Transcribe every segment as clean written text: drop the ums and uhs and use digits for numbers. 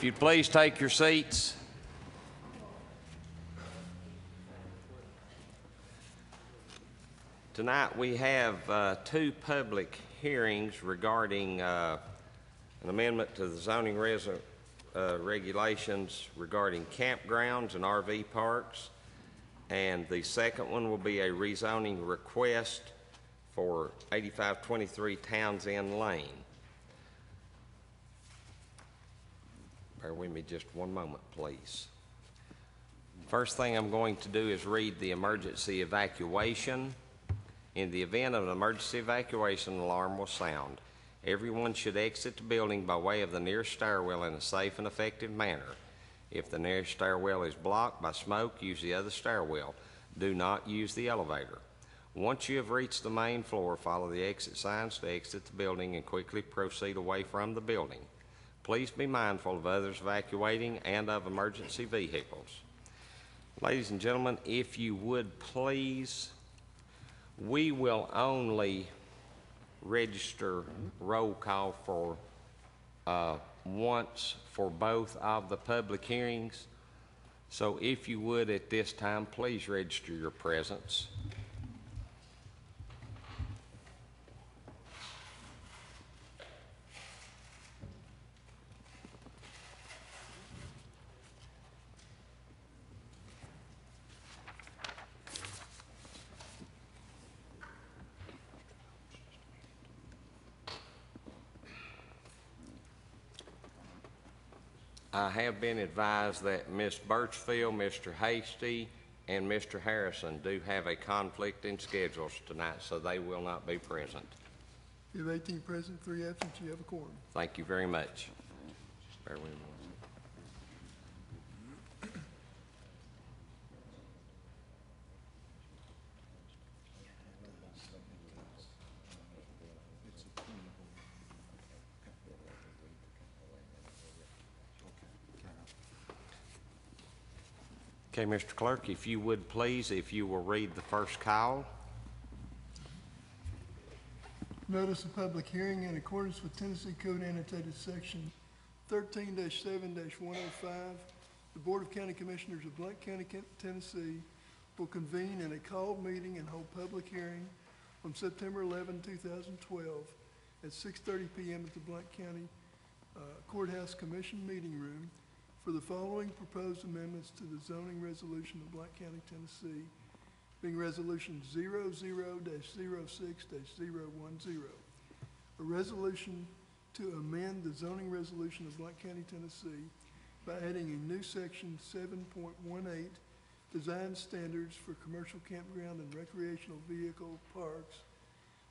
you'd please take your seats. Tonight we have two public hearings regarding an amendment to the zoning regulations regarding campgrounds and RV parks, and the second one will be a rezoning request for 8523 Townsend Lane. Bear with me just one moment, please. First thing I'm going to do is read the emergency evacuation. In the event of an emergency evacuation, an alarm will sound. Everyone should exit the building by way of the nearest stairwell in a safe and effective manner. If the nearest stairwell is blocked by smoke, use the other stairwell. Do not use the elevator. Once you have reached the main floor, follow the exit signs to exit the building and quickly proceed away from the building. Please be mindful of others evacuating and of emergency vehicles. Ladies and gentlemen, if you would please, we will only register roll call for once for both of the public hearings. So if you would at this time, please register your presence. I have been advised that Ms. Birchfield, Mr. Hasty, and Mr. Harrison do have a conflict in schedules tonight, so they will not be present. You have 18 present, 3 absent. You have a quorum. Thank you very much. Just bear with me. Okay, Mr. Clerk, if you would please, if you will read the first call. Notice of public hearing in accordance with Tennessee Code Annotated Section 13-7-105. The Board of County Commissioners of Blount County, Tennessee will convene in a called meeting and hold public hearing on September 11, 2012 at 6:30 p.m. at the Blount County Courthouse Commission Meeting Room for the following proposed amendments to the zoning resolution of Blount County, Tennessee, being Resolution 00-06-010. A resolution to amend the zoning resolution of Blount County, Tennessee by adding a new section 7.18, Design Standards for Commercial Campground and Recreational Vehicle Parks,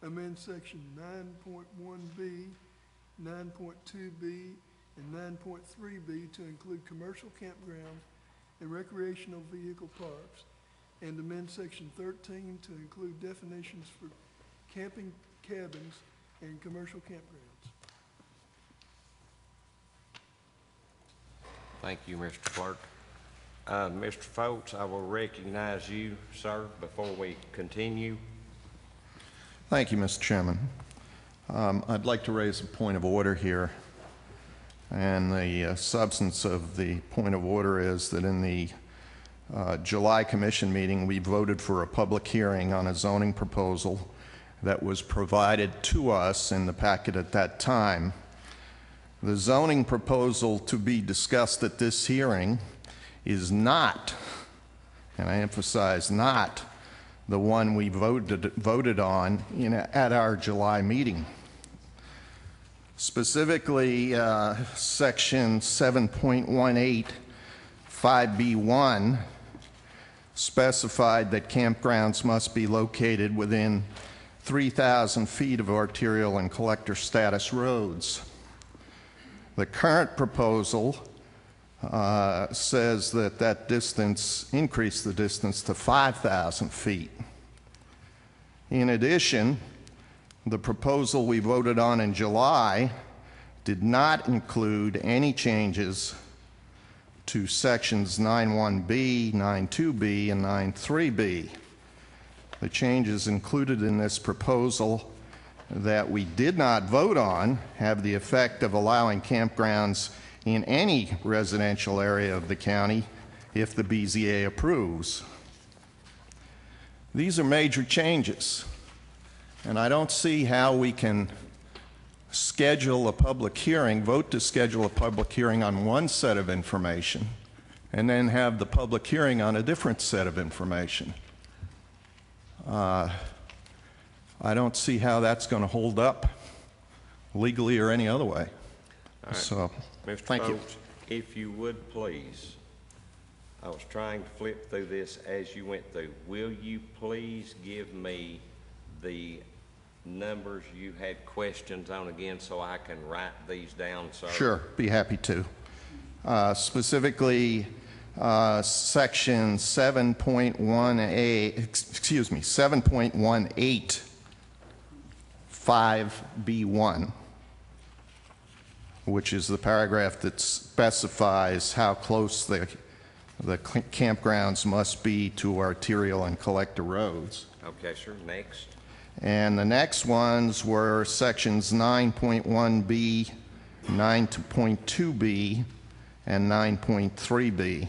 amend section 9.1B, 9.2B, and 9.3B to include commercial campground and recreational vehicle parks, and amend section 13 to include definitions for camping cabins and commercial campgrounds. Thank you, Mr. Clerk. Mr. Foltz, I will recognize you, sir, before we continue. Thank you, Mr. Chairman. I'd like to raise a point of order here. And the substance of the point of order is that in the July Commission meeting, we voted for a public hearing on a zoning proposal that was provided to us in the packet at that time. The zoning proposal to be discussed at this hearing is not, and I emphasize not, the one we voted on at our July meeting. Specifically, section 7.18 5B1 specified that campgrounds must be located within 3,000 feet of arterial and collector status roads. The current proposal says that distance, increase the distance to 5,000 feet. In addition, the proposal we voted on in July did not include any changes to sections 9.1b, 9.2b, and 9.3b. The changes included in this proposal that we did not vote on have the effect of allowing campgrounds in any residential area of the county if the BZA approves. These are major changes, and I don't see how we can schedule a public hearing, vote to schedule a public hearing on one set of information, and then have the public hearing on a different set of information. I don't see how that's going to hold up legally or any other way. All right. So, Mr. thank you. Foltz, if you would please, I was trying to flip through this as you went through. Will you please give me the numbers you had questions on again so I can write these down, sir? Sure, be happy to. Specifically, section 7.18, excuse me, 7.18 5B1, which is the paragraph that specifies how close the campgrounds must be to arterial and collector roads. Okay, sir. Next. And the next ones were sections 9.1B, 9.2B, and 9.3B.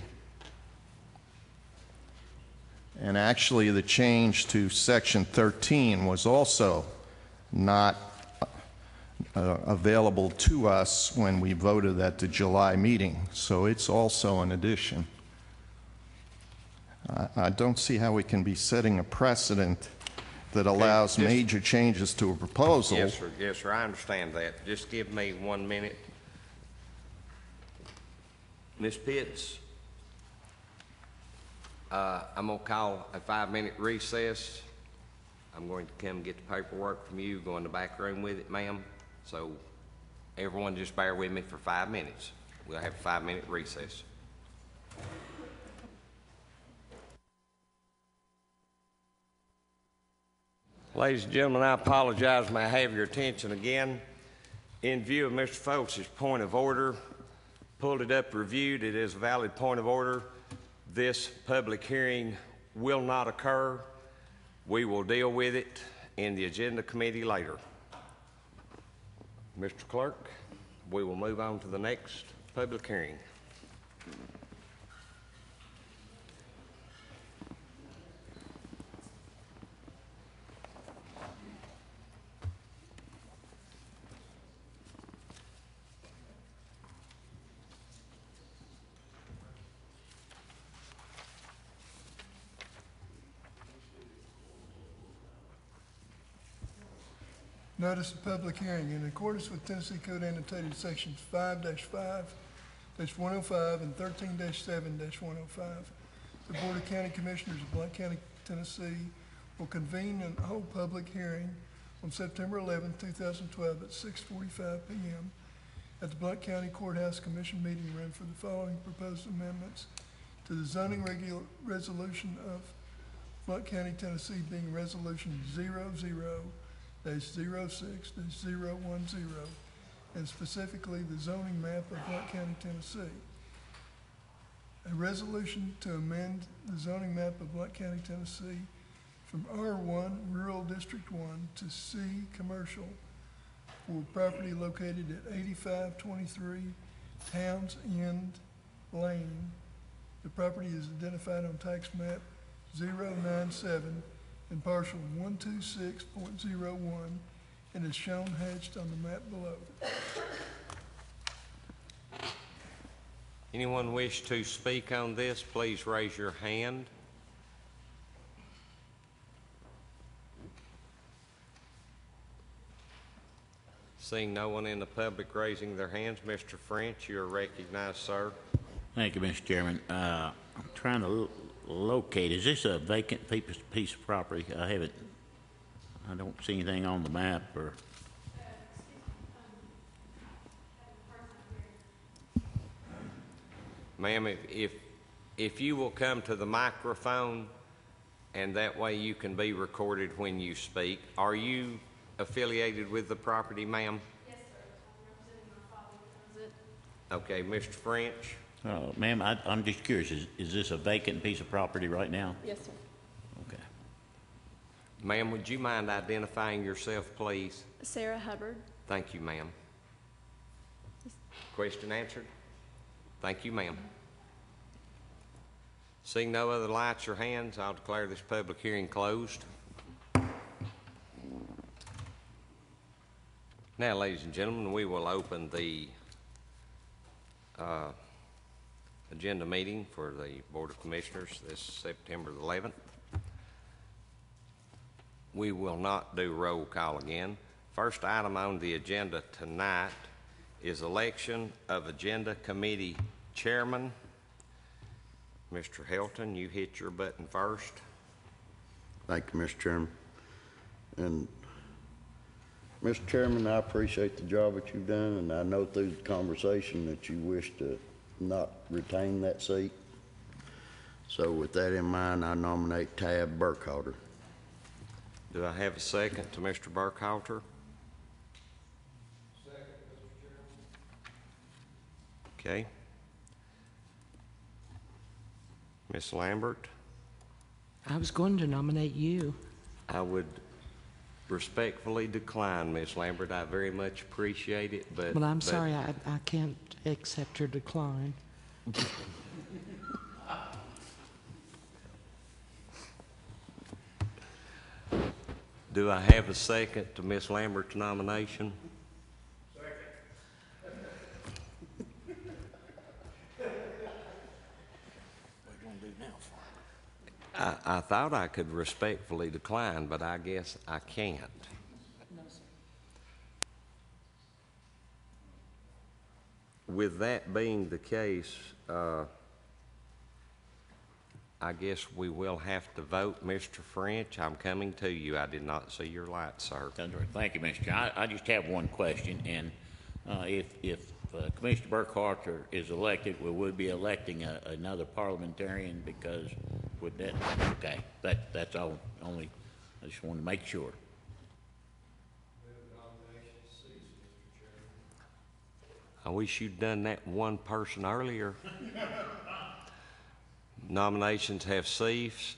And actually, the change to section 13 was also not available to us when we voted at the July meeting, so it's also an addition. I don't see how we can be setting a precedent that allows major changes to a proposal. Yes, sir. Yes, sir. I understand that. Just give me 1 minute. Ms. Pitts, I'm going to call a 5-minute recess. I'm going to come get the paperwork from you, go in the back room with it, ma'am. So everyone just bear with me for 5 minutes. We'll have a 5-minute recess. Ladies and gentlemen, I apologize. May I have your attention again? In view of Mr. Foltz's point of order, pulled it up, reviewed. It is a valid point of order. This public hearing will not occur. We will deal with it in the agenda committee later. Mr. Clerk, we will move on to the next public hearing. Notice of public hearing. In accordance with Tennessee Code annotated sections 5-5-105 and 13-7-105, the Board of County Commissioners of Blount County, Tennessee will convene a whole public hearing on September 11, 2012 at 6:45 p.m. at the Blount County Courthouse Commission meeting room for the following proposed amendments to the zoning resolution of Blount County, Tennessee, being Resolution 00-06-010, and specifically the zoning map of Blount County, Tennessee. A resolution to amend the zoning map of Blount County, Tennessee from R1, Rural District 1, to C, Commercial, for property located at 8523 Towns End Lane. The property is identified on tax map 097 and parcel 126.01 and is shown hatched on the map below. Anyone wish to speak on this, please raise your hand. Seeing no one in the public raising their hands, Mr. French, you are recognized, sir. Thank you, Mr. Chairman. I'm trying to locate, is this a vacant piece of property? I don't see anything on the map or. Ma'am, if you will come to the microphone, and that way you can be recorded when you speak. Are you affiliated with the property, ma'am? Yes, sir. I'm representing my father who owns it. Okay, Mr. French. Ma'am, I'm just curious, is this a vacant piece of property right now? Yes, sir. Okay. Ma'am, would you mind identifying yourself, please? Sarah Hubbard. Thank you, ma'am. Question answered? Thank you, ma'am. Seeing no other lights or hands, I'll declare this public hearing closed. Now, ladies and gentlemen, we will open the agenda meeting for the Board of Commissioners this September the 11th. We will not do roll call again. First item on the agenda tonight is election of agenda committee chairman. Mr. Helton, you hit your button first. Thank you, Mr. Chairman. And Mr. Chairman, I appreciate the job that you've done, and I know through the conversation that you wish to not retain that seat. So with that in mind, I nominate Tab Burkhalter. Do I have a second to Mr. Burkhalter? Second, Mr. Chairman. Okay. Miss Lambert, I was going to nominate you. I would respectfully decline, Miss Lambert. I very much appreciate it, but... Well, I'm sorry, I can't accept your decline. Do I have a second to Miss Lambert's nomination? I thought I could respectfully decline, but I guess I can't. With that being the case, I guess we will have to vote. Mr. French, I'm coming to you. I did not see your light, sir. Thank you, Mr. Chairman. I just have one question, and if Commissioner Burkhalter is elected, we would be electing another parliamentarian because with that, okay, that's all. Only I just want to make sure. I wish you'd done that one person earlier. Nominations have ceased.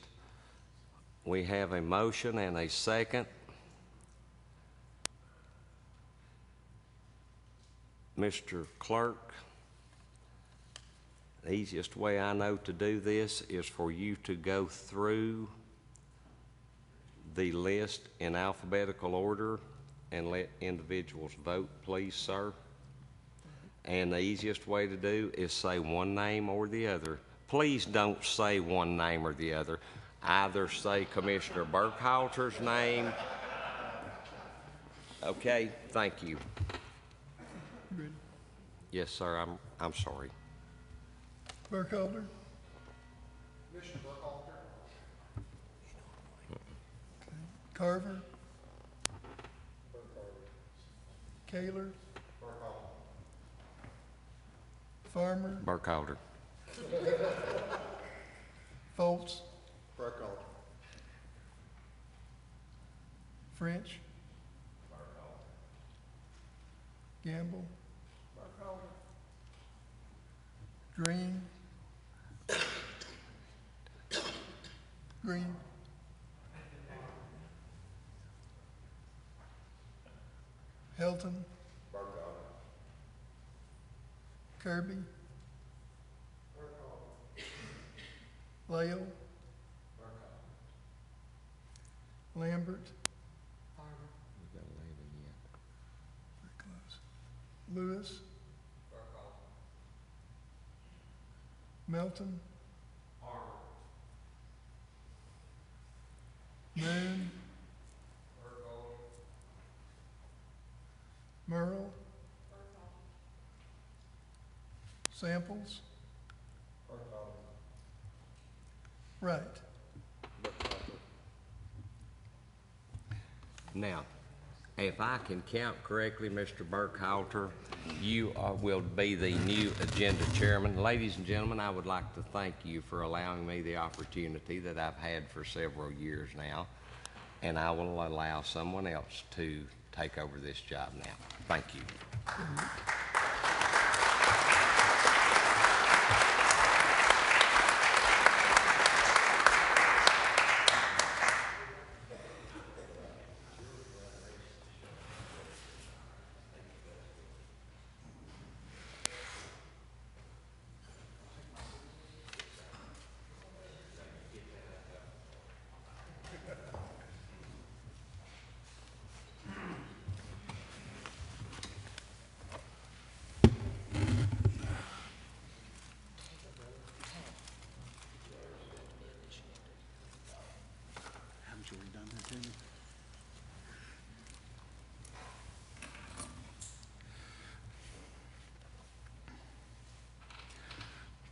We have a motion and a second. Mr. Clerk, the easiest way I know to do this is for you to go through the list in alphabetical order and let individuals vote, please, sir. And the easiest way to do is say one name or the other. Please don't say one name or the other. Either say Commissioner Burkhalter's name. Okay, thank you. Ready? Yes, sir, I'm sorry. Burkhalter? Commissioner Burkhalter. Carver? Kaler? Farmer? Burkhalter. Foltz? Burkhalter. French? Gamble? Green? Green? Helton? Kirby? Lael? Lambert? Very close. Lewis? Melton? Moon? Merle? Samples? Right. Now, if I can count correctly, Mr. Burkhalter, you will be the new agenda chairman. Ladies and gentlemen, I would like to thank you for allowing me the opportunity that I've had for several years now, and I will allow someone else to take over this job now. Thank you.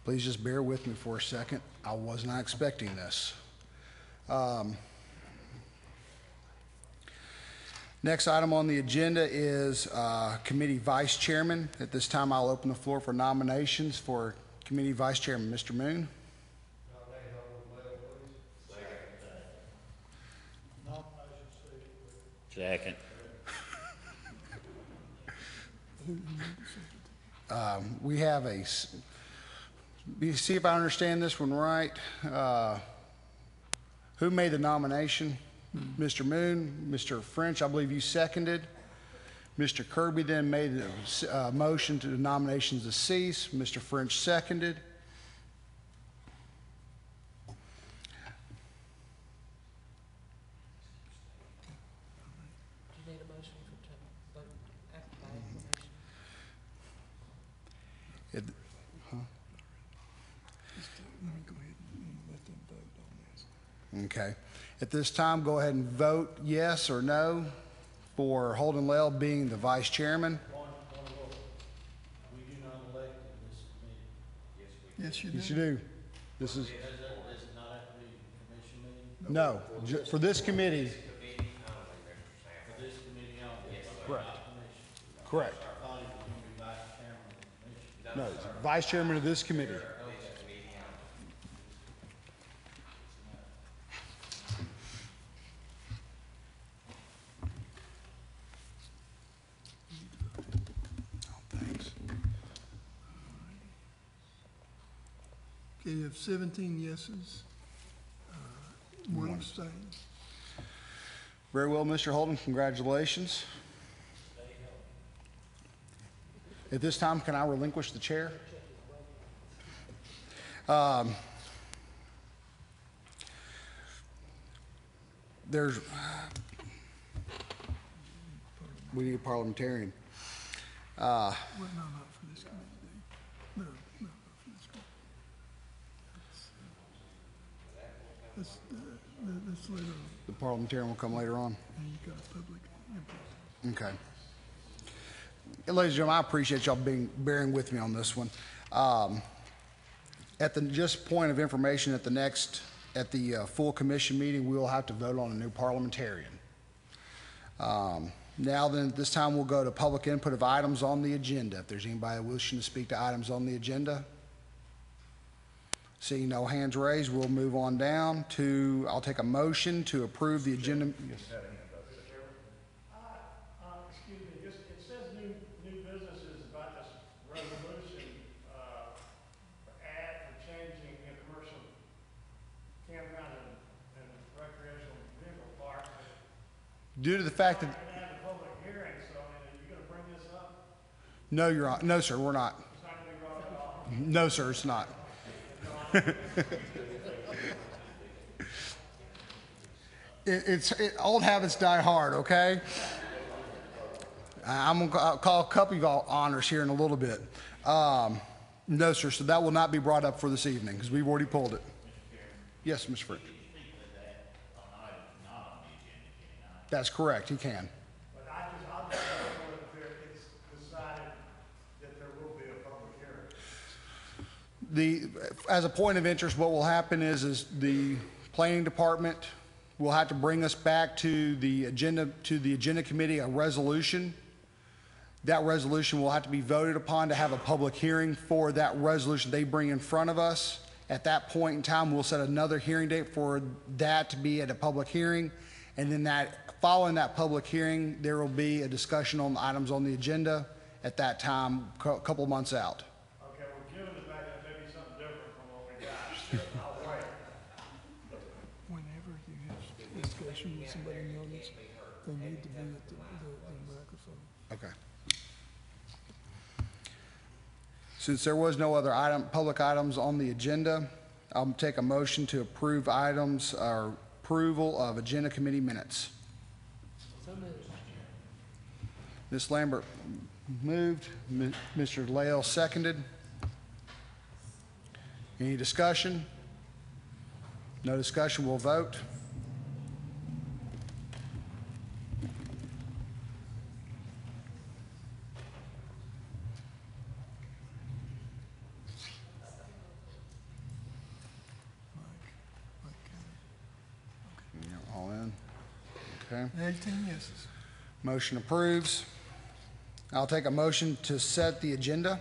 Please just bear with me for a second. I was not expecting this. Next item on the agenda is committee vice chairman. At this time, I'll open the floor for nominations for committee vice chairman. Mr. Moon? Second. We have see if I understand this one right. Who made the nomination? Mr. Moon, Mr. French, I believe you seconded. Mr. Kirby then made a motion to the nominations to cease. Mr. French seconded. Do you need a motion to vote after by acclamation? Let me go ahead and let them vote on this. Okay. At this time, go ahead and vote yes or no for Holden Lell being the vice chairman. We do not elect in this committee. Yes, you do. Yes, you do. This is, Does it not have to be commission meeting? no, for this committee. For this committee only? Correct. Not commission. Correct. I thought he was going to be vice chairman of the commission. No, it's vice chairman of this committee. Oh, thanks. Okay, you have 17 yeses, one abstain. Very well, Mr. Holden, congratulations. At this time, can I relinquish the chair? We need a parliamentarian. Well, no, not for this committee, Dave. No, not for this committee. That's later on, The parliamentarian will come later on. and you got public input. Okay. Ladies and gentlemen, I appreciate y'all bearing with me on this one. Just point of information, at the full commission meeting, we will have to vote on a new parliamentarian. Now then, at this time, we'll go to public input of items on the agenda. If there's anybody wishing to speak to items on the agenda. Seeing no hands raised, we'll move on down to, I'll take a motion to approve the agenda. Yes. Excuse me, just, it says new businesses about this resolution, for changing in commercial campground and recreational vehicle park. Due to the fact that, We're gonna have a public hearing, so, I mean, are you gonna bring this up? no, Your Honor, no, sir, we're not. It's not gonna be brought up at all? No, sir, it's not. Old habits die hard, okay? I'm going to call a couple of y'all honors here in a little bit. No, sir, so that will not be brought up for this evening because we've already pulled it. Yes, Mr. French. That's correct, he can. But I'll just know if it's decided that there will be a public hearing. As a point of interest, what will happen is the planning department will have to bring us back to the agenda committee, a resolution. That resolution will have to be voted upon to have a public hearing for that resolution they bring in front of us. At that point in time, we'll set another hearing date for that to be at a public hearing. And then following that public hearing, there will be a discussion on the items on the agenda at that time, a couple of months out. Okay, well, given the fact that may be something different from what we got, I'll wait. Whenever you have discussion with somebody on this, they need to be at the microphone. Okay. Since there was no other public items on the agenda, I'll take a motion to approve items or approval of agenda committee minutes. So moved. Ms. Lambert moved, Mr. Lael seconded. Any discussion? No discussion, we'll vote. Okay. 18 yeses. Motion approves. I'll take a motion to set the agenda.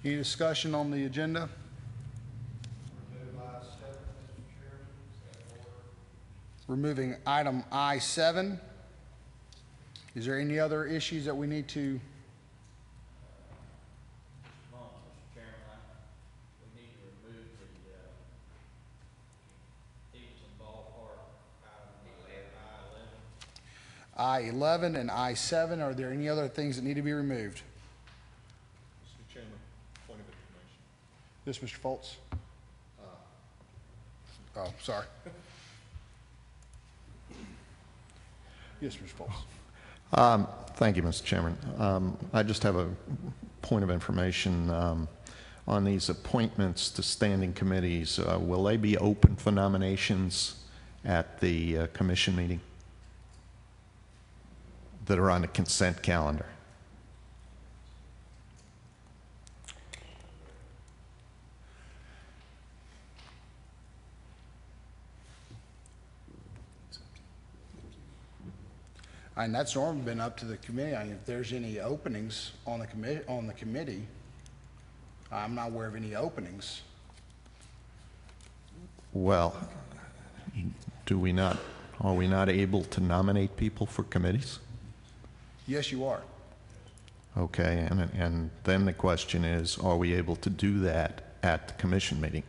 Any discussion on the agenda? Removing item I-7. Is there any other issues that we need to? Mr. Chairman, we need to remove the Eagleton Ballpark item I-11. I-11 and I-7. Are there any other things that need to be removed? Mr. Chairman, point of information. Yes, Mr. Foltz? Oh, sorry. Yes, Mr. Foltz. Thank you, Mr. Chairman. I just have a point of information on these appointments to standing committees. Will they be open for nominations at the commission meeting that are on the consent calendar? And that's normally been up to the committee. I mean, if there's any openings on the committee, I'm not aware of any openings. Well, are we not able to nominate people for committees? Yes, you are. Okay, and then the question is, are we able to do that at the commission meeting?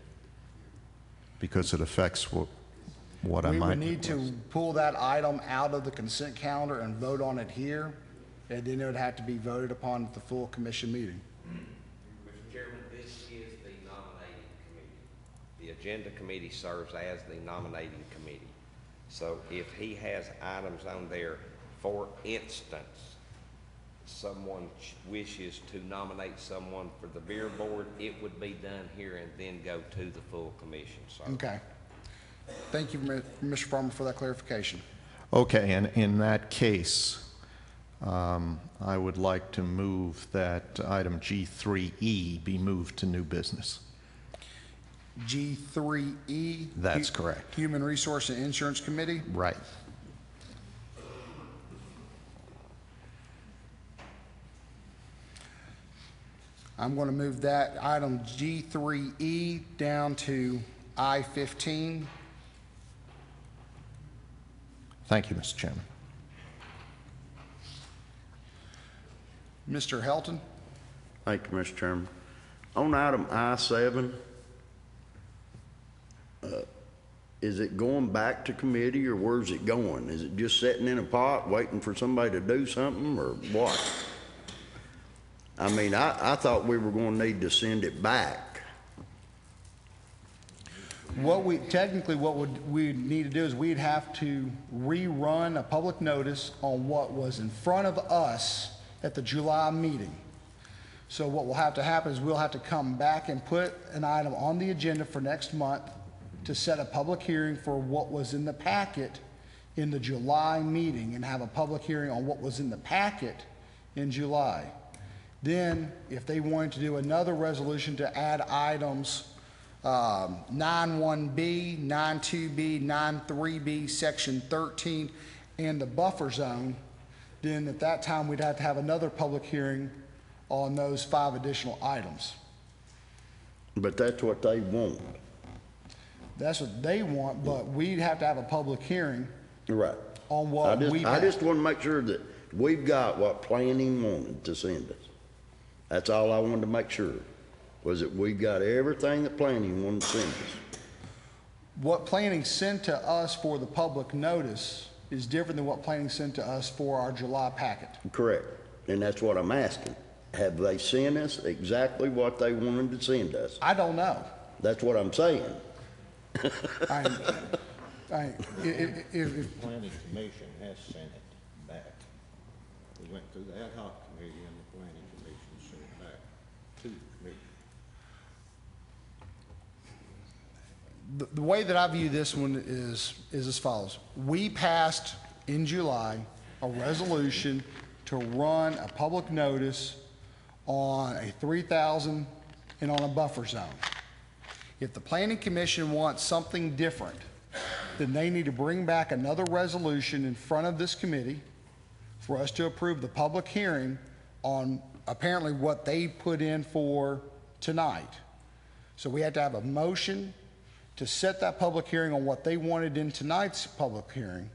Because it affects what I We might would need to request. pull that item out of the consent calendar and vote on it here, and then it would have to be voted upon at the full commission meeting. Mr. Chairman, this is the nominating committee. The agenda committee serves as the nominating committee. So if he has items on there, for instance, someone wishes to nominate someone for the beer board, it would be done here and then go to the full commission, sir. Okay. Thank you, Mr. Farmer, for that clarification. Okay, and in that case, I would like to move that item G3E be moved to new business. G3E? That's correct. Human Resource and Insurance Committee? Right. I'm going to move that item G3E down to I-15. Thank you, Mr. Chairman. Mr. Helton? Thank you, Mr. Chairman. On item I-7, is it going back to committee, or where's it going? Is it just sitting in a pot waiting for somebody to do something, or what? I mean, I thought we were going to need to send it back. What we need to do is we'd have to rerun a public notice on what was in front of us at the July meeting. So what will have to happen is we'll have to come back and put an item on the agenda for next month to set a public hearing for what was in the packet in the July meeting, and have a public hearing on what was in the packet in July. Then, if they wanted to do another resolution to add items 9.1B, 9.2B, 9.3B, Section 13, and the buffer zone, then at that time we'd have to have another public hearing on those 5 additional items. But that's what they want. That's what they want, but we'd have to have a public hearing Right. on what we I have. just want to make sure that we've got what planning wanted to send us. That's all I wanted to make sure, was that we got everything that planning wanted to send us. What planning sent to us for the public notice is different than what planning sent to us for our July packet. Correct. And that's what I'm asking. Have they sent us exactly what they wanted to send us? I don't know. That's what I'm saying. If Planning Commission has sent it back. We went through the ad hoc committee and the Planning Commission sent it back to the committee. the way that I view this one is as follows. We passed in July a resolution to run a public notice on a 3,000 and on a buffer zone. If the planning commission wants something different, then they need to bring back another resolution in front of this committee for us to approve the public hearing on apparently what they put in for tonight. So we had to have a motion to set that public hearing on what they wanted in tonight's public hearing.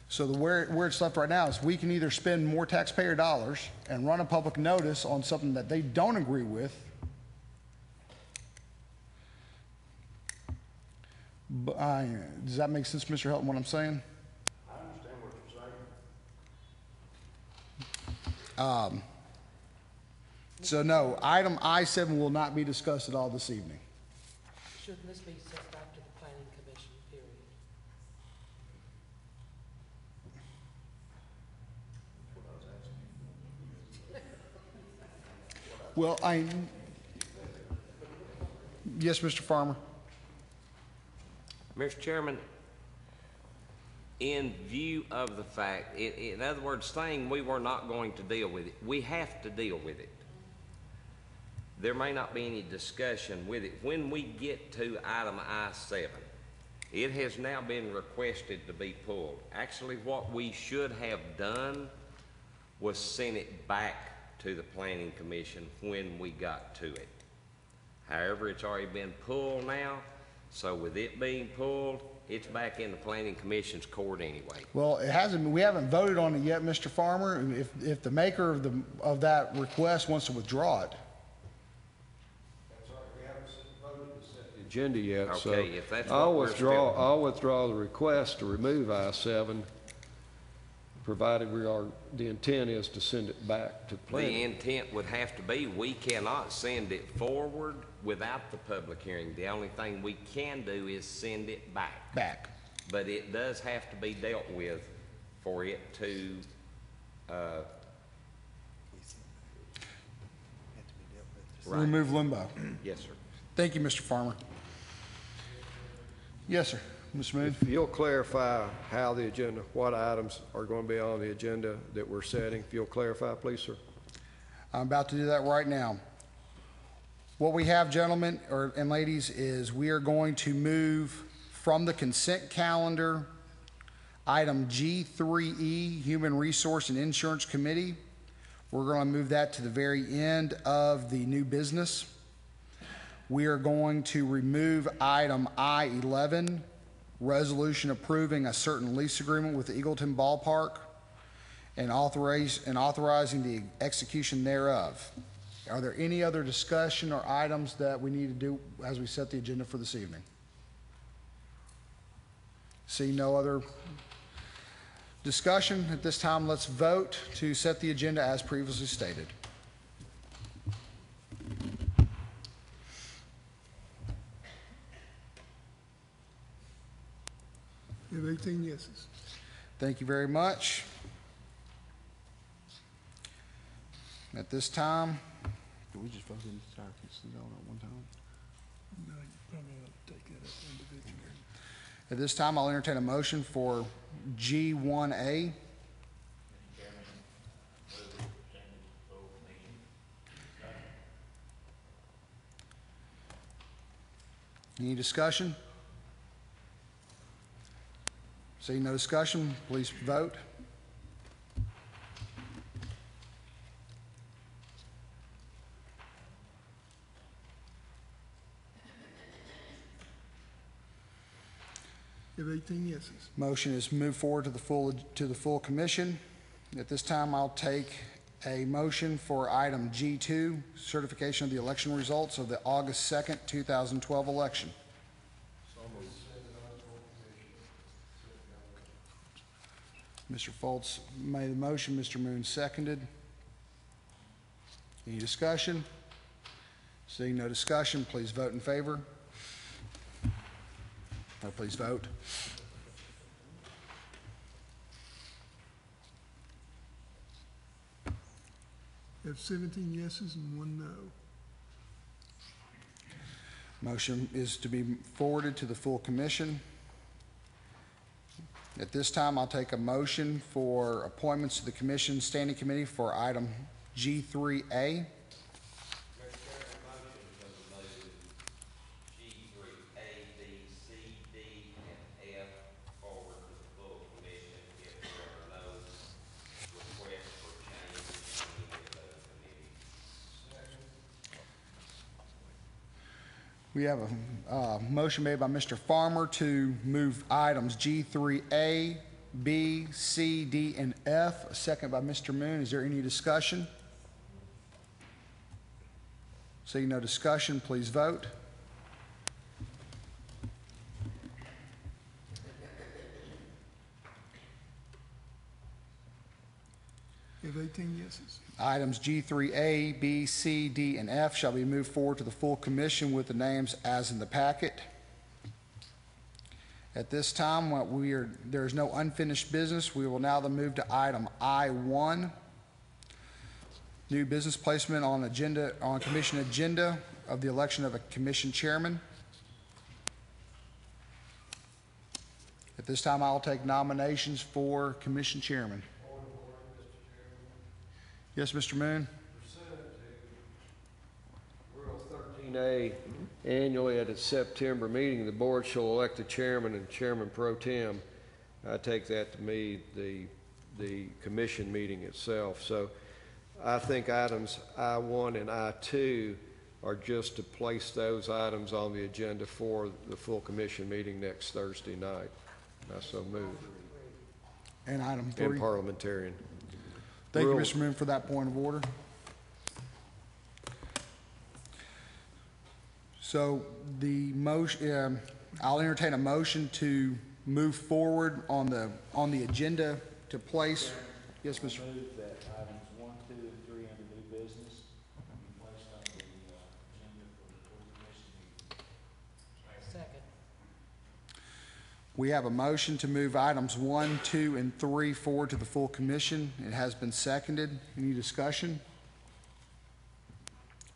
So where it's left right now is we can either spend more taxpayer dollars and run a public notice on something that they don't agree with. But does that make sense, Mr. Helton, what I'm saying? I understand what you're saying. So no, item I-7 will not be discussed at all this evening. Shouldn't this be sent back to the planning commission, period? Well, yes, Mr. Farmer. Mr. Chairman, in view of the fact, in other words, saying we were not going to deal with it, we have to deal with it. There may not be any discussion with it. When we get to item I-7, it has now been requested to be pulled. Actually, what we should have done was send it back to the Planning Commission when we got to it. However, it's already been pulled now, so with it being pulled, it's back in the Planning Commission's court anyway. Well, it hasn't. We haven't voted on it yet, Mr. Farmer. If the maker of that request wants to withdraw it. That's right. We haven't voted to set the agenda yet. Okay, so if that's what we're still- I'll withdraw the request to remove I-7, provided the intent is to send it back to planning. The intent would have to be, we cannot send it forward without the public hearing. The only thing we can do is send it back. But it does have to be dealt with for it to, right. Remove limbo. Yes, sir. Thank you, Mr. Farmer. Yes, sir. Mr. Moon. If you'll clarify how the agenda, what items are going to be on the agenda that we're setting, if you'll clarify, please, sir. I'm about to do that right now. What we have, gentlemen and ladies, is we are going to move from the consent calendar, item G3E, Human Resource and Insurance Committee. We're going to move that to the very end of the new business. We are going to remove item I-11, resolution approving a certain lease agreement with the Eagleton Ballpark and authorizing the execution thereof. Are there any other discussion or items that we need to do as we set the agenda for this evening? See no other discussion. At this time, let's vote to set the agenda as previously stated. You have 18 yeses. Thank you very much. At this time, we just voted in the entire consent at one time? No, you probably ought to take that up individually. At this time, I'll entertain a motion for G1A. Any discussion? Seeing no discussion, please vote. You have 18 yeses. Motion is moved forward to the full commission. At this time, I'll take a motion for item G2, certification of the election results of the August 2nd, 2012 election. Mr. Foltz made the motion, Mr. Moon seconded. Any discussion? Seeing no discussion, please vote in favor. Or please vote. You have 17 yeses and 1 no. Motion is to be forwarded to the full commission. At this time, I'll take a motion for appointments to the commission standing committee for item G3A. We have a motion made by Mr. Farmer to move items G3A, B, C, D, and F. A second by Mr. Moon. Is there any discussion? Seeing no discussion, please vote. You have 18 yeses. Items G3A, B, C, D, and F shall be moved forward to the full commission with the names as in the packet. At this time, there is no unfinished business. We will now then move to item I1, new business placement on commission agenda of the election of a commission chairman. At this time, I'll take nominations for commission chairman. Yes, Mr. Moon? Rule 13A, annually at its September meeting, the board shall elect the chairman and chairman pro tem. I take that to mean the commission meeting itself. So I think items I1 and I2 are just to place those items on the agenda for the full commission meeting next Thursday night. I so move. And item 3. And parliamentarian. Thank you, Mr. Moon, for that point of order. So the motion, I'll entertain a motion to move forward on the agenda to place. Yes, Mr. Move that items 1, 2, and 3 under new business be placed on the agenda for the full commission meeting. Second. We have a motion to move items 1, 2, and 3 forward to the full commission. It has been seconded. Any discussion?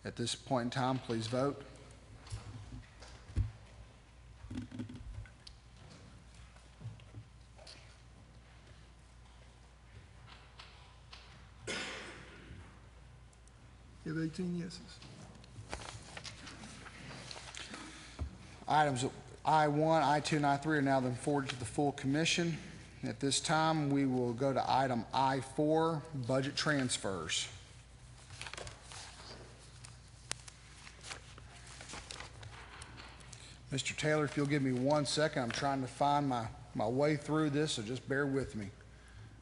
At this point in time, please vote. You have 18 yeses. Items I1, I2, and I3 are now then forwarded to the full commission. At this time, we will go to item I4, budget transfers. Mr. Taylor, if you'll give me 1 second, I'm trying to find my way through this, so just bear with me.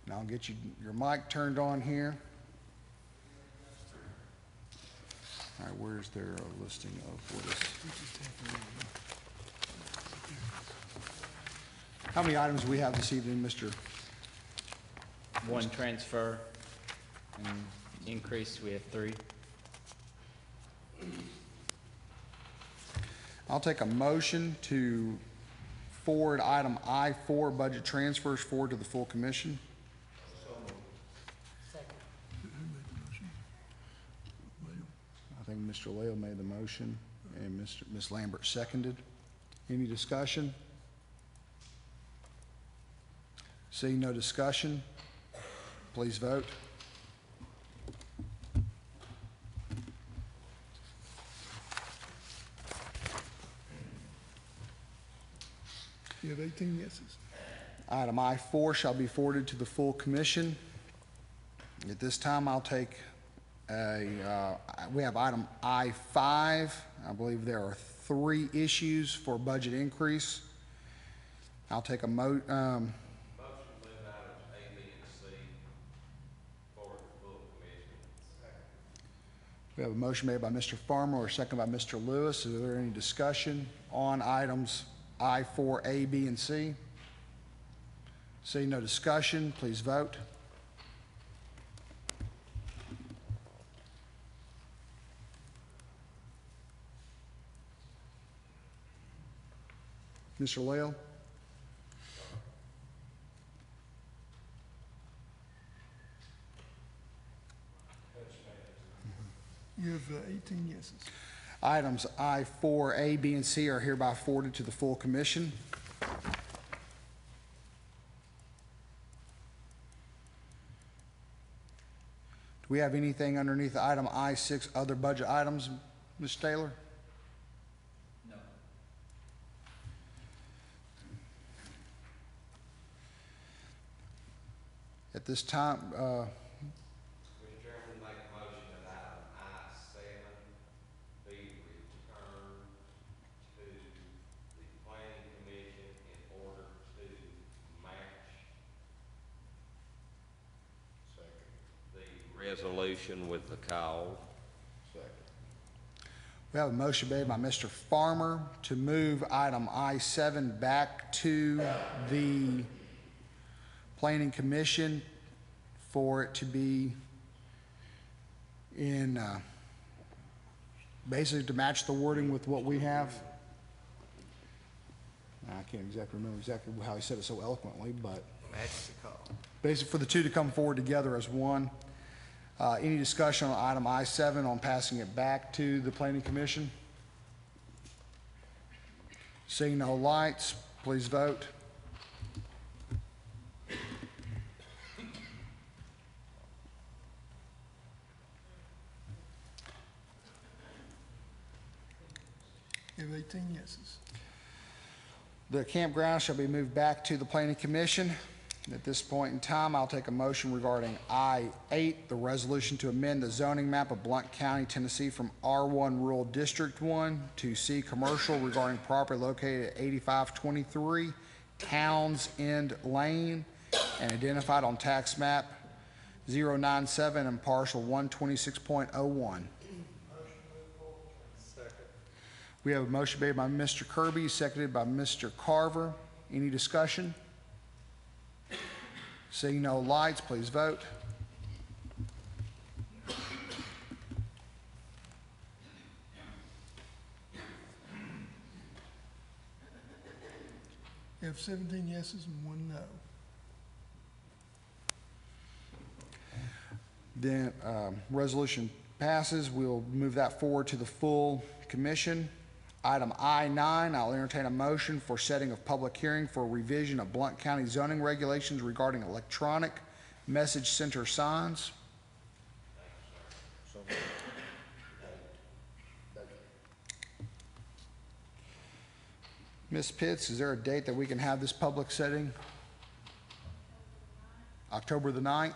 And I'll get your mic turned on here. All right, where's their listing of what is? How many items do we have this evening, Mr.? 1 transfer, and increase, we have 3. I'll take a motion to forward item I4, budget transfers, forward to the full commission. Second. Who made the motion? Leo? I think Mr. Leo made the motion and Ms. Lambert seconded. Any discussion? Seeing no discussion, please vote. You have 18 yeses. Item I4 shall be forwarded to the full commission. At this time, I'll take we have item I5. I believe there are 3 issues for budget increase. I'll take a Motion to move items A, B, and C forward to full commission. We have a motion made by Mr. Farmer or a second by Mr. Lewis. Is there any discussion on items I4, A, B, and C? Seeing no discussion, please vote. Mr. Leo? You have 18 yeses. Items I4, A, B, and C are hereby forwarded to the full commission. Do we have anything underneath item I6, other budget items, Ms. Taylor? No. At this time, Mr. Chairman, make a motion that item I7 be returned resolution with the call. We have a motion made by Mr. Farmer to move item I-7 back to the Planning Commission for it to be in, basically to match the wording with what we have. I can't exactly remember exactly how he said it so eloquently, but Match the call. basically for the two to come forward together as one. Any discussion on item I-7 on passing it back to the Planning Commission? Seeing no lights, please vote. You have 18 yeses. The campground shall be moved back to the Planning Commission. At this point in time, I'll take a motion regarding I-8, the resolution to amend the zoning map of Blount County, Tennessee from R1 Rural District 1 to C Commercial regarding property located at 8523 Towns End Lane and identified on tax map 097 and parcel 126.01. We have a motion made by Mr. Kirby, seconded by Mr. Carver. Any discussion? Seeing no lights, please vote. You have 17 yeses and 1 no. Then, resolution passes. We'll move that forward to the full commission. Item I-9, I'll entertain a motion for setting of public hearing for revision of Blount County zoning regulations regarding electronic message center signs. Ms. Pitts, is there a date that we can have this public setting? October the 9th?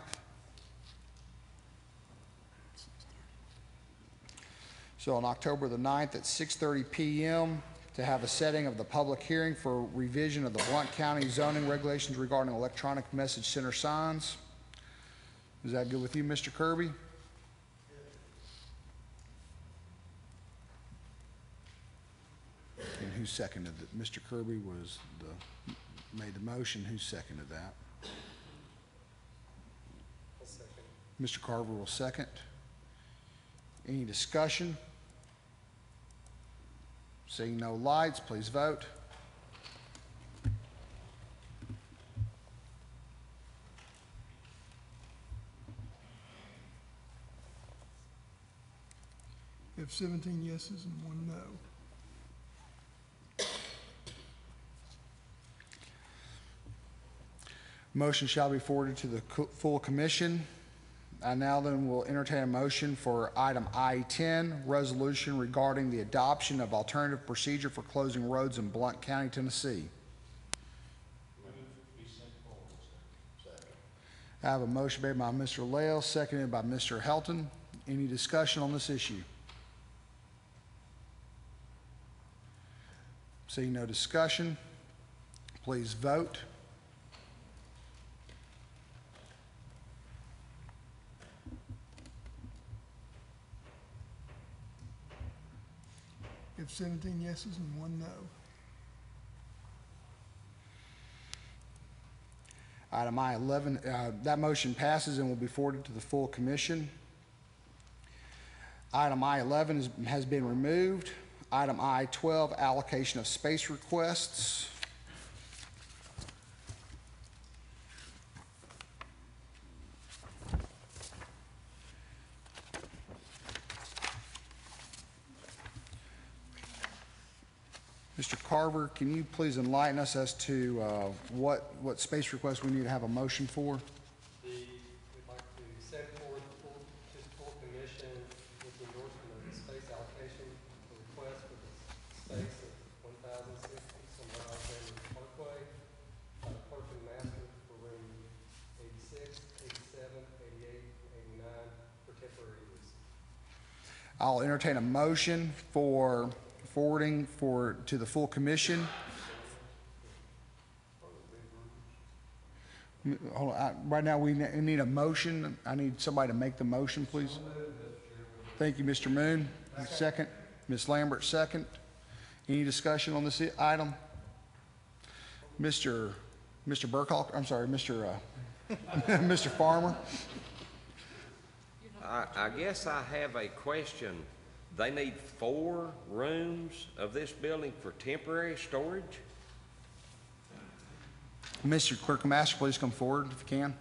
So on October the 9th at 6:30 p.m. to have a setting of the public hearing for revision of the Blount County zoning regulations regarding electronic message center signs. Is that good with you, Mr. Kirby? And who seconded it? Mr. Kirby was made the motion. Who seconded that? I'll second. Mr. Carver will second. Any discussion? Seeing no lights, please vote. You have 17 yeses and 1 no. Motion shall be forwarded to the full commission. I now then will entertain a motion for item I-10, resolution regarding the adoption of alternative procedure for closing roads in Blount County, Tennessee. I have a motion made by Mr. Lael, seconded by Mr. Helton. Any discussion on this issue? Seeing no discussion, please vote. You have 17 yeses and 1 no. Item I-11, that motion passes and will be forwarded to the full commission. Item I-11 has been removed. Item I-12, allocation of space requests. Mr. Carver, can you please enlighten us as to what space request we need to have a motion for? We'd like to send forward to the full commission with the endorsement of the space allocation request for the space of 1,060 somewhere out there in the Parkway, clerk and master for room 86, 87, 88, 89 for temporary use. I'll entertain a motion for forwarding to the full commission. Hold on, right now, we need a motion. I need somebody to make the motion, please. Thank you, Mr. Moon. Second. Ms. Lambert, second. Any discussion on this item? Mr. Burkhalter, I'm sorry, Mr. Farmer. I guess I have a question. They need 4 rooms of this building for temporary storage? Mr. Clerk and Master, please come forward if you can.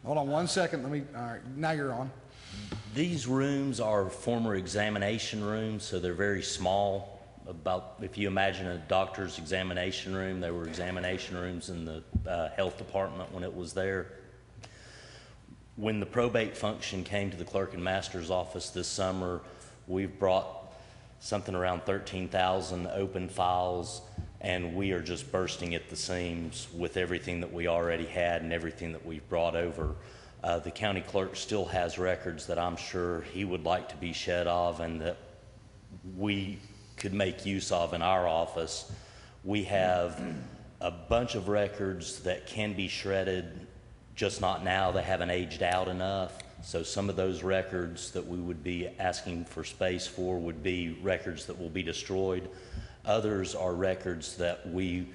Hold on one second. All right, now you're on. These rooms are former examination rooms, so they're very small. About, if you imagine a doctor's examination room, they were examination rooms in the health department when it was there. When the probate function came to the clerk and master's office this summer, we've brought something around 13,000 open files, and we are just bursting at the seams with everything that we already had and everything that we've brought over. The county clerk still has records that I'm sure he would like to be shed of and that we could make use of in our office. We have a bunch of records that can be shredded, just not now. They haven't aged out enough. So some of those records that we would be asking for space for would be records that will be destroyed. Others are records that we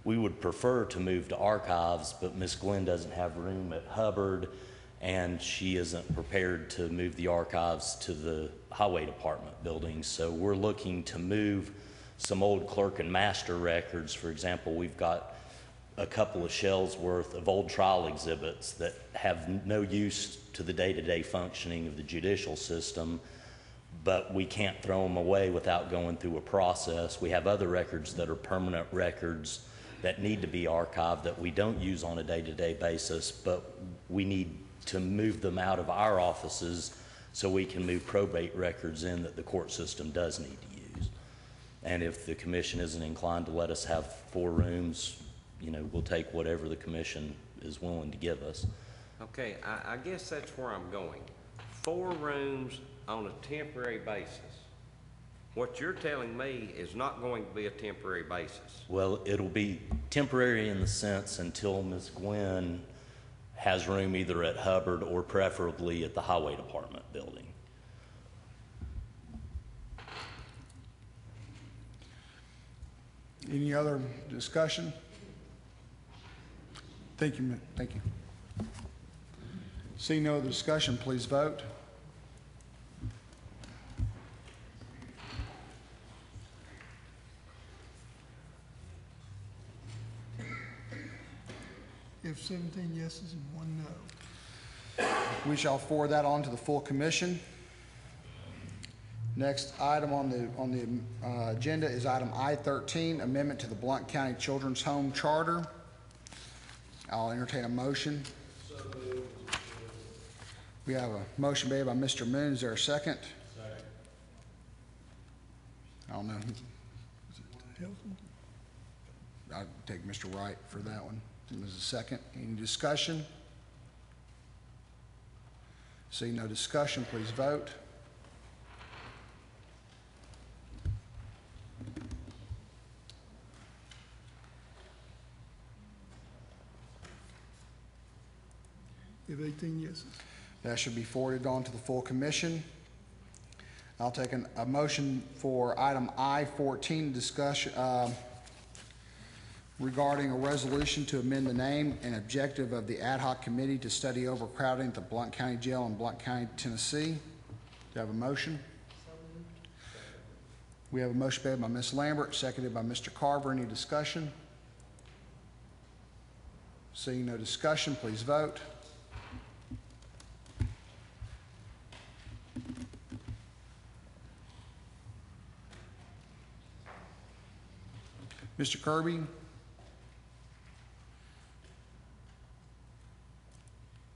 would prefer to move to archives, but Miss Glenn doesn't have room at Hubbard, and she isn't prepared to move the archives to the highway department building. So we're looking to move some old clerk and master records. For example, we've got a couple of shelves worth of old trial exhibits that have no use to the day-to-day functioning of the judicial system, but we can't throw them away without going through a process. We have other records that are permanent records that need to be archived that we don't use on a day-to-day basis, but we need to move them out of our offices so we can move probate records in that the court system does need to use. And if the commission isn't inclined to let us have 4 rooms, you know, we'll take whatever the commission is willing to give us. Okay, I guess that's where I'm going. 4 rooms on a temporary basis. What you're telling me is not going to be a temporary basis. Well, it'll be temporary in the sense until Ms. Gwen has room either at Hubbard or preferably at the highway department building. Any other discussion? Thank you. Thank you. Seeing no other discussion, please vote. You have 17 yeses and 1 no. We shall forward that on to the full commission. Next item on the agenda is item I-13, amendment to the Blount County Children's Home Charter. I'll entertain a motion. We have a motion made by Mr. Moon. Is there a second? Second. I don't know. I'll take Mr. Wright for that one. There's a second. Any discussion? Seeing no discussion, please vote. You have 18 yeses. That should be forwarded on to the full commission. I'll take a motion for item I-14, discussion regarding a resolution to amend the name and objective of the ad hoc committee to study overcrowding at the Blount County Jail in Blount County, Tennessee. Do I have a motion? We have a motion made by Ms. Lambert, seconded by Mr. Carver. Any discussion? Seeing no discussion, please vote. Mr. Kirby?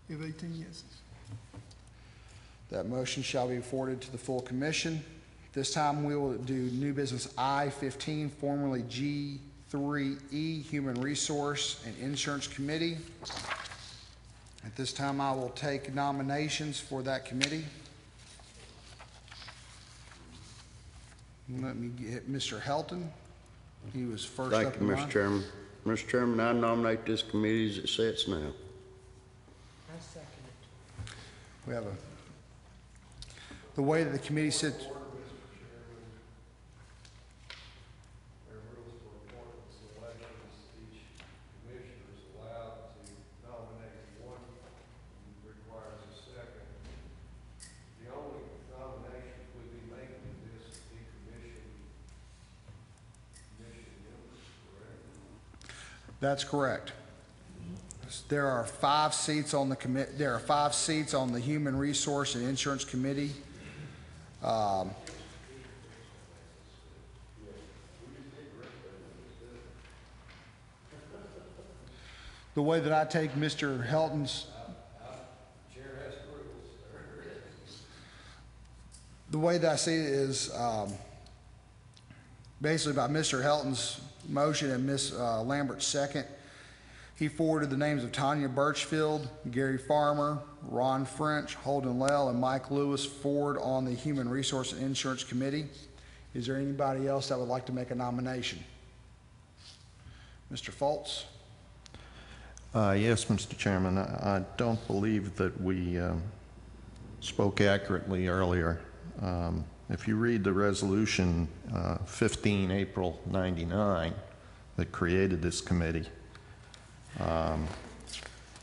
You have 18 yeses. That motion shall be forwarded to the full commission. This time we will do new business I-15, formerly G3E, Human Resource and Insurance Committee. At this time I will take nominations for that committee. Let me get Mr. Helton. He was first up Thank you, in line. Mr. Chairman. Mr. Chairman, I nominate this committee as it sits now. I second it. We have the way that the committee sits. There are rules for appointments and elections. Each commissioner is allowed to nominate one, and requires a second. The only nominations we'd be making in this decommission members, correct? That's correct. There are 5 seats on the there are 5 seats on the Human Resource and Insurance Committee. The way that I take Mr. Helton's, the way that I see it is basically by Mr. Helton's motion and Ms. Lambert's second. He forwarded the names of Tanya Birchfield, Gary Farmer, Ron French, Holden Lell, and Mike Lewis forward on the Human Resource and Insurance Committee. Is there anybody else that would like to make a nomination? Mr. Fultz? Yes, Mr. Chairman. I don't believe that we spoke accurately earlier. If you read the resolution 15 April 99 that created this committee,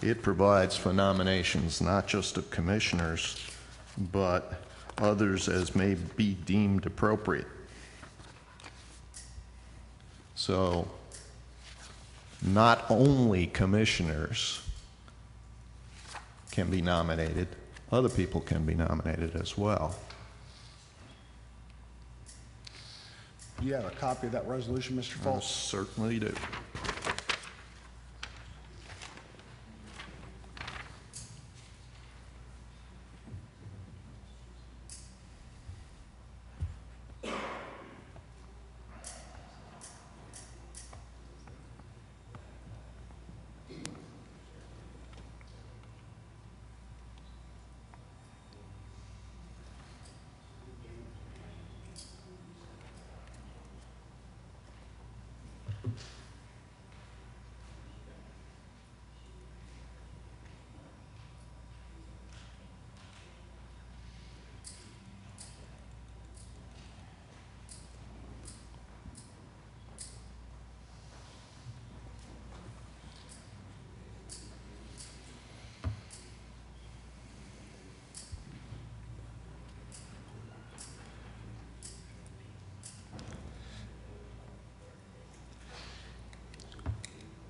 it provides for nominations not just of commissioners, but others as may be deemed appropriate. So not only commissioners can be nominated, other people can be nominated as well. Do you have a copy of that resolution, Mr. I Fultz? certainly do.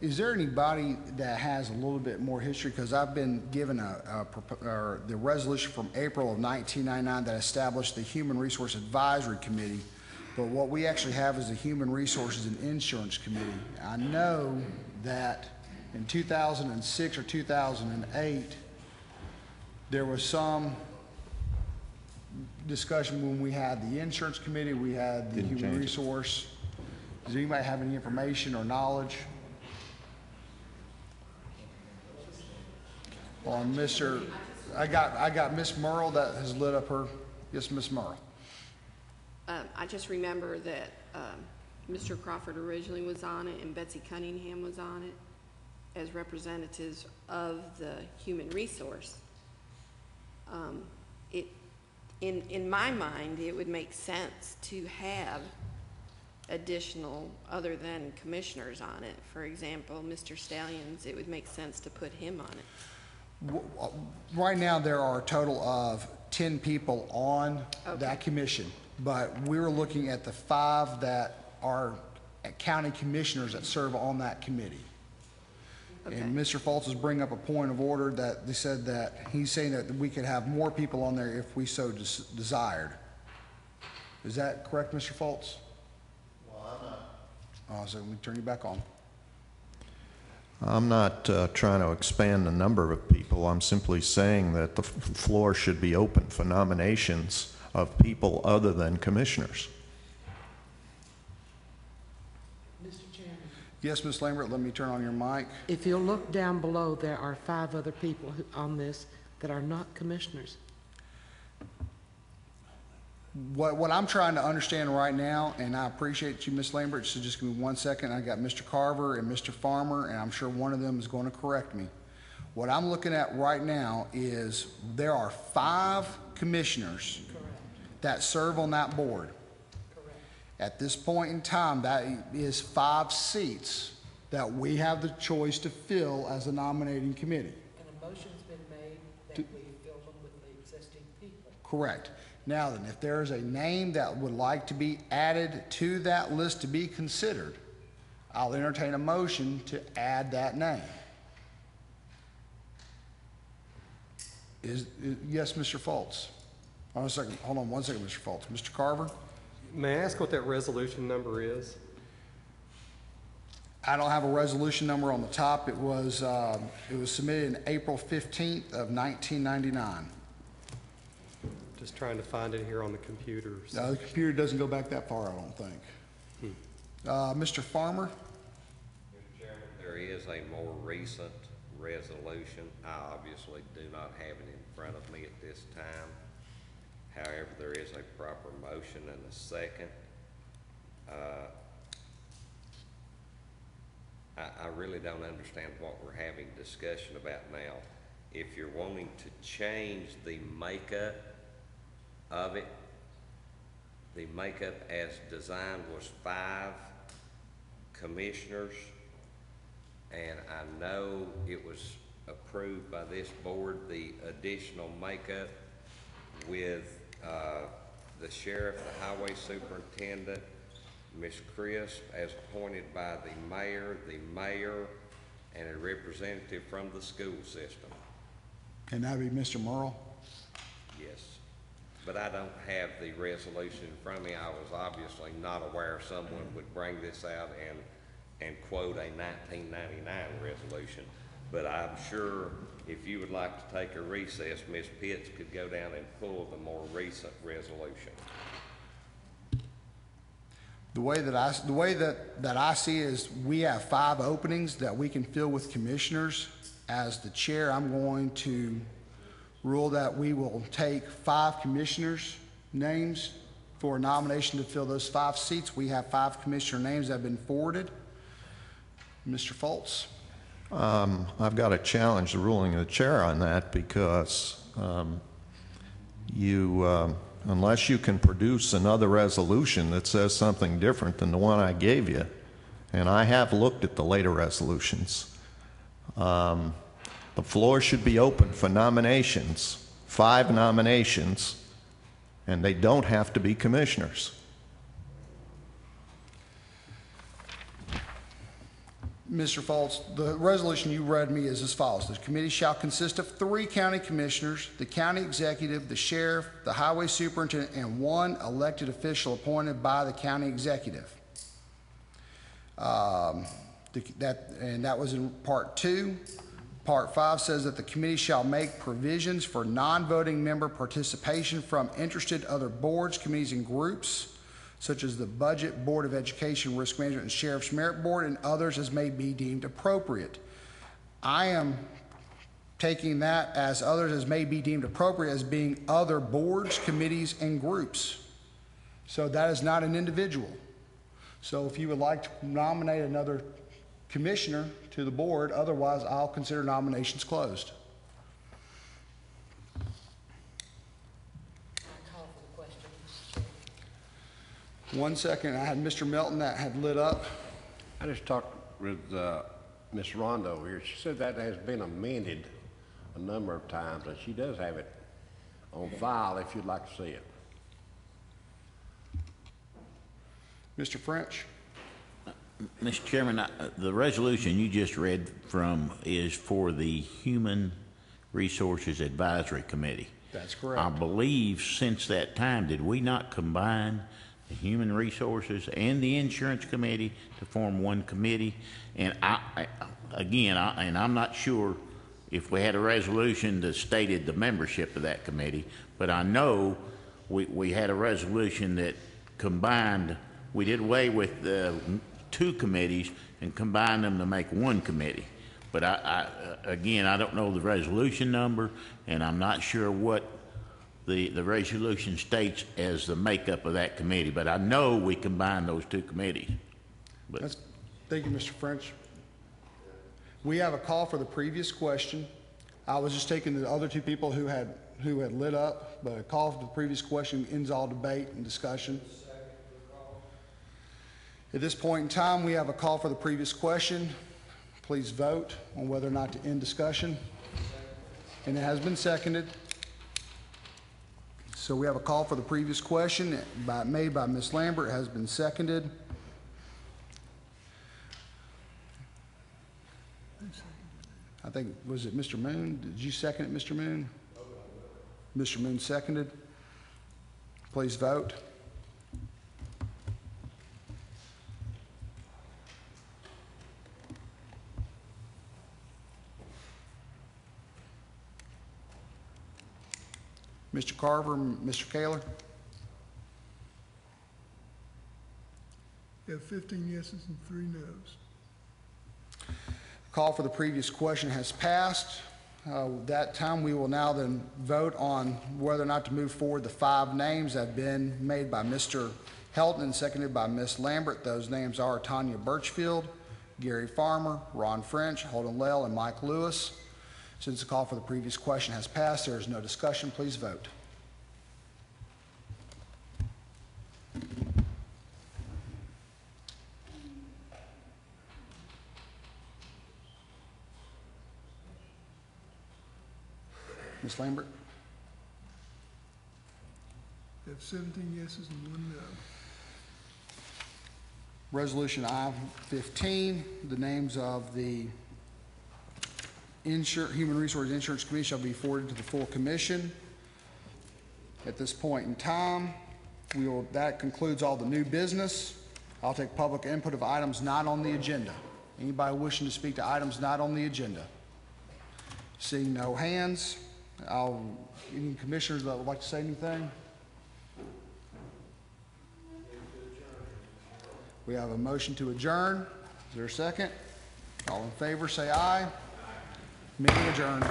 Is there anybody that has a little bit more history? Because I've been given the resolution from April of 1999 that established the Human Resource Advisory Committee, but what we actually have is the Human Resources and Insurance Committee. I know that in 2006 or 2008, there was some discussion when we had the Insurance Committee, we had the Human Resource. Does anybody have any information or knowledge on Mr. I got Miss Merle that has lit up her. Yes, Miss Merle. I just remember that Mr. Crawford originally was on it and Betsy Cunningham was on it as representatives of the human resource. In my mind, it would make sense to have additional, other than commissioners on it. For example, Mr. Stallions, it would make sense to put him on it. Right now, there are a total of 10 people on that commission, but we're looking at the 5 that are county commissioners that serve on that committee. Okay. And Mr. Fultz is bringing up a point of order that they said that he's saying that we could have more people on there if we so desired. Is that correct, Mr. Fultz? Well, I'm not. Oh, so let me turn you back on. I'm not trying to expand the number of people. I'm simply saying that the floor should be open for nominations of people other than commissioners. Mr. Chairman. Yes, Ms. Lambert, let me turn on your mic. If you'll look down below, there are 5 other people on this that are not commissioners. What I'm trying to understand right now, and I appreciate you, Ms. Lambert, so just give me 1 second. I got Mr. Carver and Mr. Farmer, and I'm sure one of them is going to correct me. What I'm looking at right now is there are 5 commissioners that serve on that board. At this point in time, that is 5 seats that we have the choice to fill as a nominating committee. And a motion's been made that we fill them with the existing people. Correct. Now then, if there is a name that would like to be added to that list to be considered, I'll entertain a motion to add that name. Yes, Mr. Fultz. Hold on 1 second, Mr. Fultz. Mr. Carver? May I ask what that resolution number is? I don't have a resolution number on the top. It was submitted in April 15th of 1999. Just trying to find it here on the computer. The computer doesn't go back that far, I don't think. Mr. Farmer? Mr. Chairman, there is a more recent resolution. I obviously do not have it in front of me at this time. However, there is a proper motion and a second. I really don't understand what we're having discussion about now. If you're wanting to change the makeup of it, the makeup as designed was 5 commissioners, and I know it was approved by this board, the additional makeup with the sheriff, the highway superintendent, Ms. Crisp, as appointed by the mayor, and a representative from the school system. And that would be Mr. Merle? Yes. But I don't have the resolution in front of me. I was obviously not aware someone would bring this out and quote a 1999 resolution. But I'm sure if you would like to take a recess, Ms. Pitts could go down and pull the more recent resolution. The way that I see is we have 5 openings that we can fill with commissioners. As the chair, I'm going to rule that we will take 5 commissioners' names for a nomination to fill those 5 seats. We have 5 commissioner names that have been forwarded. Mr. Fultz? I've got to challenge the ruling of the chair on that because unless you can produce another resolution that says something different than the one I gave you, and I have looked at the later resolutions, the floor should be open for nominations, 5 nominations, and they don't have to be commissioners. Mr. Fultz, the resolution you read me is as follows. The committee shall consist of 3 county commissioners, the county executive, the sheriff, the highway superintendent, and 1 elected official appointed by the county executive. And that was in part 2. Part 5 says that the committee shall make provisions for non-voting member participation from interested other boards, committees, and groups, such as the Budget, Board of Education, Risk Management, and Sheriff's Merit Board, and others as may be deemed appropriate. I am taking that as others as may be deemed appropriate as being other boards, committees, and groups. So that is not an individual. So if you would like to nominate another commissioner to the board, otherwise I'll consider nominations closed. 1 second, I had Mr. Melton that had lit up. I just talked with Ms. Rondo here. She said that has been amended a number of times, and she does have it on file if you'd like to see it. Mr. French? Mr. Chairman, the resolution you just read from is for the Human Resources Advisory Committee. That's correct. I believe since that time, did we not combine the Human Resources and the Insurance Committee to form one committee? And I'm not sure if we had a resolution that stated the membership of that committee, but I know we had a resolution that combined, we did away with the 2 committees and combined them to make one committee. But I don't know the resolution number, and I'm not sure what the resolution states as the makeup of that committee, but I know we combined those two committees. But Thank you, Mr. French. We have a call for the previous question. I was just taking the other two people who had lit up, but a call for the previous question ends all debate and discussion. At this point in time, we have a call for the previous question. Please vote on whether or not to end discussion. And it has been seconded. So we have a call for the previous question made by Ms. Lambert. It has been seconded. I think, was it Mr. Moon? Did you second it, Mr. Moon? Mr. Moon seconded. Please vote. Mr. Carver, Mr. Kaler? We have 15 yeses and 3 noes. Call for the previous question has passed. That time, we will now then vote on whether or not to move forward the 5 names that have been made by Mr. Helton and seconded by Ms. Lambert. Those names are Tanya Birchfield, Gary Farmer, Ron French, Holden Lell, and Mike Lewis. Since the call for the previous question has passed, there is no discussion. Please vote. Ms. Lambert? We have 17 yeses and 1 no. Resolution I-15, the names of the Human Resource Insurance Committee shall be forwarded to the full commission. At this point in time, that concludes all the new business. I'll take public input of items not on the agenda. Anybody wishing to speak to items not on the agenda? Seeing no hands, any commissioners that would like to say anything? We have a motion to adjourn. Is there a second? All in favor, say aye. Meeting adjourned.